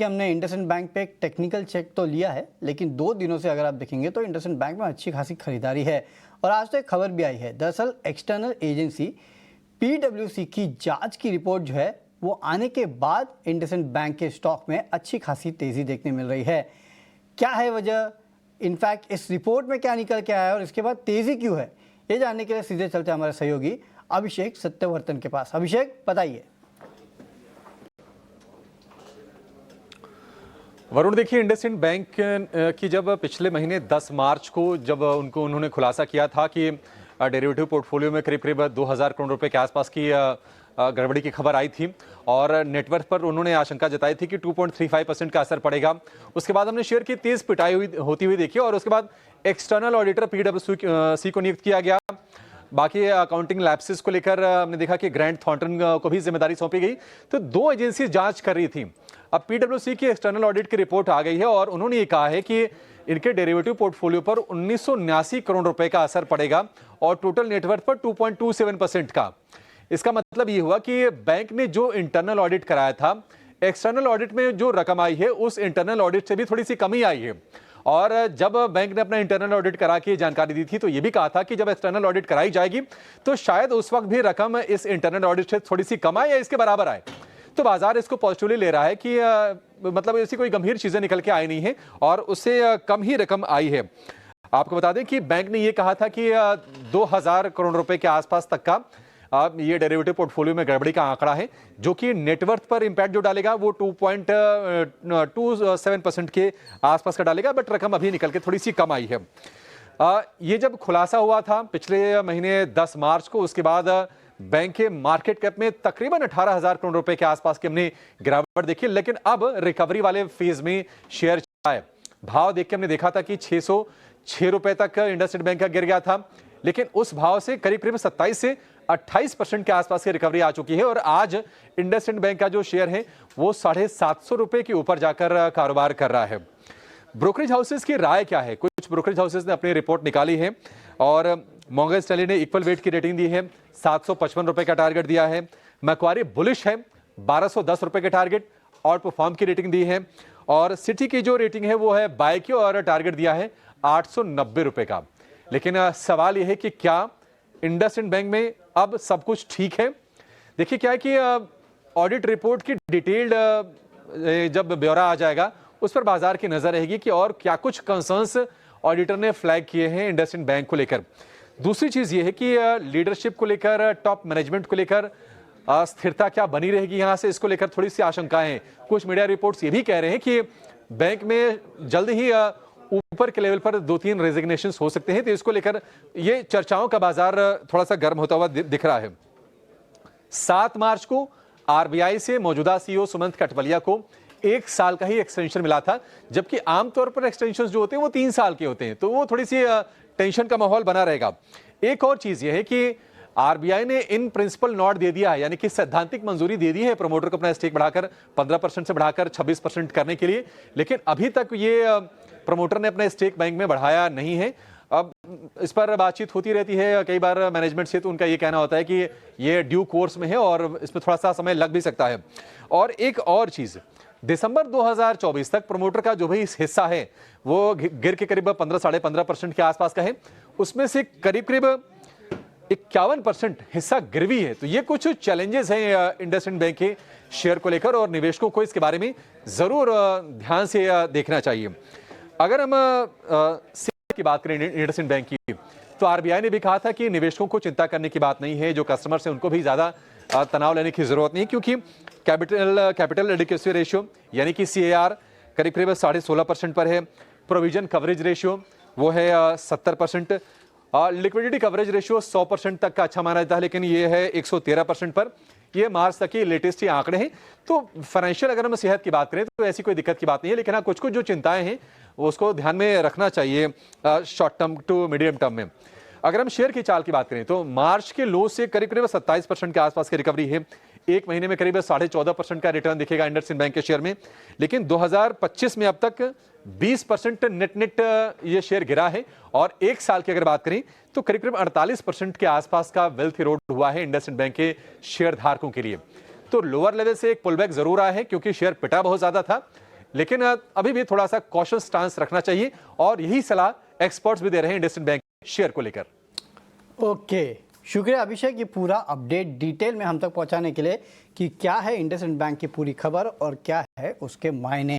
देखिए हमने इंडसइंड बैंक पे एक टेक्निकल चेक तो लिया है, लेकिन 2 दिनों से अगर आप देखेंगे तो इंडसइंड बैंक में अच्छी खासी खरीदारी है। और आज तो एक खबर भी आई है, दरअसल एक्सटर्नल एजेंसी पीडब्ल्यूसी की जांच की रिपोर्ट जो है वो आने के बाद इंडसइंड बैंक के स्टॉक में अच्छी खासी तेजी देखने मिल रही है। क्या है वजह, इनफैक्ट इस रिपोर्ट में क्या निकल के आया है और इसके बाद तेजी क्यों है, ये जानने के लिए सीधे चलते हैं हमारे सहयोगी अभिषेक सत्यवर्तन के पास। अभिषेक, बताइए। वरुण, देखिए इंडसइंड बैंक की जब पिछले महीने 10 मार्च को जब उन्होंने खुलासा किया था कि डेरिवेटिव पोर्टफोलियो में करीब करीब 2000 करोड़ रुपए के आसपास की गड़बड़ी की खबर आई थी और नेटवर्थ पर उन्होंने आशंका जताई थी कि 2.35% का असर पड़ेगा। उसके बाद हमने शेयर की तेज पिटाई होती हुई देखी और उसके बाद एक्सटर्नल ऑडिटर पीडब्ल्यूसी को नियुक्त किया गया। बाकी अकाउंटिंग लैप्सेस को लेकर हमने देखा कि ग्रांट थॉर्ंटन को भी जिम्मेदारी सौंपी गई। तो 2 एजेंसी जांच कर रही थी। अब पीडब्ल्यूसी की एक्सटर्नल ऑडिट की रिपोर्ट आ गई है और उन्होंने ये कहा है कि इनके डेरिवेटिव पोर्टफोलियो पर 1979 करोड़ रुपए का असर पड़ेगा और टोटल नेटवर्थ पर 2.27% का। इसका मतलब ये हुआ कि बैंक ने जो इंटरनल ऑडिट कराया था, एक्सटर्नल ऑडिट में जो रकम आई है उस इंटरनल ऑडिट से भी थोड़ी सी कमी आई है। और जब बैंक ने अपना इंटरनल ऑडिट करा के जानकारी दी थी तो ये भी कहा था कि जब एक्सटर्नल ऑडिट कराई जाएगी तो शायद उस वक्त भी रकम इस इंटरनल ऑडिट से थोड़ी सी कम आए या इसके बराबर आए। तो बाजार इसको पॉजिटिवली ले रहा है कि मतलब ऐसी कोई गंभीर चीजें निकल के आई नहीं है और उससे कम ही रकम आई है। आपको बता दें कि बैंक ने यह कहा था कि 2000 करोड़ रुपए के आसपास तक का ये डेरिवेटिव पोर्टफोलियो में गड़बड़ी का आंकड़ा है, जो कि नेटवर्थ पर इंपैक्ट जो डालेगा वो 2.27% के आसपास का डालेगा, बट रकम अभी निकल के थोड़ी सी कम आई है। ये जब खुलासा हुआ था पिछले महीने 10 मार्च को, उसके बाद बैंक के मार्केट कैप में तकरीबन 18,000 करोड़ रुपए के आसपास की हमने गिरावट देखी, लेकिन अब रिकवरी वाले फेज में शेयर चला है। भाव देख के हमने देखा था कि 606 रुपए तक इंडसइंड बैंक का गिर गया था, लेकिन उस भाव से करीब करीब 27 से 28% के आसपास की रिकवरी आ चुकी है और आज इंडसइंड बैंक का जो शेयर है वो 750 रुपए के ऊपर जाकर कारोबार कर रहा है। ब्रोकरेज हाउसेस की राय क्या है? कुछ ब्रोकरेज हाउसेस ने अपनी रिपोर्ट निकाली है और मॉर्गन स्टैनली ने इक्वल वेट की रेटिंग दी है, 755 रुपए का टारगेट दिया है। मैक्वारी बुलिश है, 1210 रुपए के टारगेट और परफॉर्म की रेटिंग दी है और सिटी की जो रेटिंग है वो है बाय की और टारगेट दिया है 890 रुपए का। लेकिन सवाल यह है कि क्या इंडसइंड बैंक में अब सब कुछ ठीक है? देखिए क्या है कि ऑडिट रिपोर्ट की डिटेल्ड जब ब्यौरा आ जाएगा उस पर बाजार की नजर रहेगी कि और क्या कुछ कंसर्न्स ऑडिटर ने फ्लैग किए हैं इंडसइंड बैंक को लेकर। दूसरी चीज ये है कि लीडरशिप को लेकर, टॉप मैनेजमेंट को लेकर स्थिरता क्या बनी रहेगी यहां से, इसको लेकर थोड़ी सी आशंकाएं हैं। कुछ मीडिया रिपोर्ट्स ये भी कह रहे हैं कि बैंक में जल्द ही ऊपर के लेवल पर 2-3 रेजिग्नेशंस हो सकते हैं, तो इसको लेकर ये चर्चाओं का बाजार थोड़ा सा गर्म होता हुआ दिख रहा है। 7 मार्च को आरबीआई से मौजूदा सीईओ सुमंत कटबलिया को 1 साल का ही एक्सटेंशन मिला था, जबकि आमतौर पर एक्सटेंशन जो होते हैं वो 3 साल के होते हैं, तो वो थोड़ी सी टेंशन का माहौल बना रहेगा। एक और चीज यह है कि आरबीआई ने इन प्रिंसिपल नॉट दे दिया है, यानी कि सैद्धांतिक मंजूरी दे दी है प्रमोटर को अपना स्टेक बढ़ाकर 15% से बढ़ाकर 26% करने के लिए, लेकिन अभी तक ये प्रमोटर ने अपना स्टेक बैंक में बढ़ाया नहीं है। अब इस पर बातचीत होती रहती है कई बार मैनेजमेंट से, तो उनका ये कहना होता है कि ये ड्यू कोर्स में है और इसमें थोड़ा सा समय लग भी सकता है। और एक और चीज, दिसंबर 2024 तक प्रमोटर का जो भी हिस्सा है वो गिर के करीब 15-15.5% के आसपास का है, उसमें से करीब करीब 51% हिस्सा गिरवी है। तो ये कुछ चैलेंजेस हैं इंडसइंड बैंक के शेयर को लेकर और निवेशकों को इसके बारे में जरूर ध्यान से देखना चाहिए। अगर हम की बात करें इंडसइंड बैंक की, तो आरबीआई ने भी कहा था कि निवेशकों को चिंता करने की बात नहीं है, जो कस्टमर्स हैं उनको भी ज्यादा तनाव लेने की जरूरत नहीं, क्योंकि कैपिटल एडिक्वेसी रेशियो यानी कि सीएआर करीब करीब 16.5% पर है। प्रोविजन कवरेज रेशियो वो है 70%। लिक्विडिटी कवरेज रेशियो 100% तक का अच्छा माना जाता है, लेकिन ये है 113% पर। ये मार्च तक के लेटेस्ट ही आंकड़े हैं। तो फाइनेंशियल अगर हम सेहत की बात करें तो ऐसी कोई दिक्कत की बात नहीं है, लेकिन हाँ कुछ कुछ जो चिंताएं हैं उसको ध्यान में रखना चाहिए short term to medium term में। अगर हम शेयर की चाल की बात करें तो मार्च के लो से करीब करीब 27% के आसपास की रिकवरी है। एक महीने में करीब 14.5% का रिटर्न दिखेगा इंडसइंड बैंक के शेयर में, लेकिन 2025 में अब तक 20% नेट ये शेयर गिरा है। और एक साल की अगर बात करें तो करीब करीब 48% के आसपास का वेल्थ इरोड हुआ है इंडसइंड बैंक के शेयर धारकों के लिए। तो लोअर लेवल से एक पुलबैक जरूर आया है क्योंकि शेयर पिटा बहुत ज्यादा था, लेकिन अभी भी थोड़ा सा कॉशियस स्टांस रखना चाहिए और यही सलाह एक्सपर्ट्स भी दे रहे हैं इंडसइंड बैंक शेयर को लेकर। ओके, शुक्रिया अभिषेक, ये पूरा अपडेट डिटेल में हम तक पहुंचाने के लिए कि क्या है इंडसइंड बैंक की पूरी खबर और क्या है उसके मायने।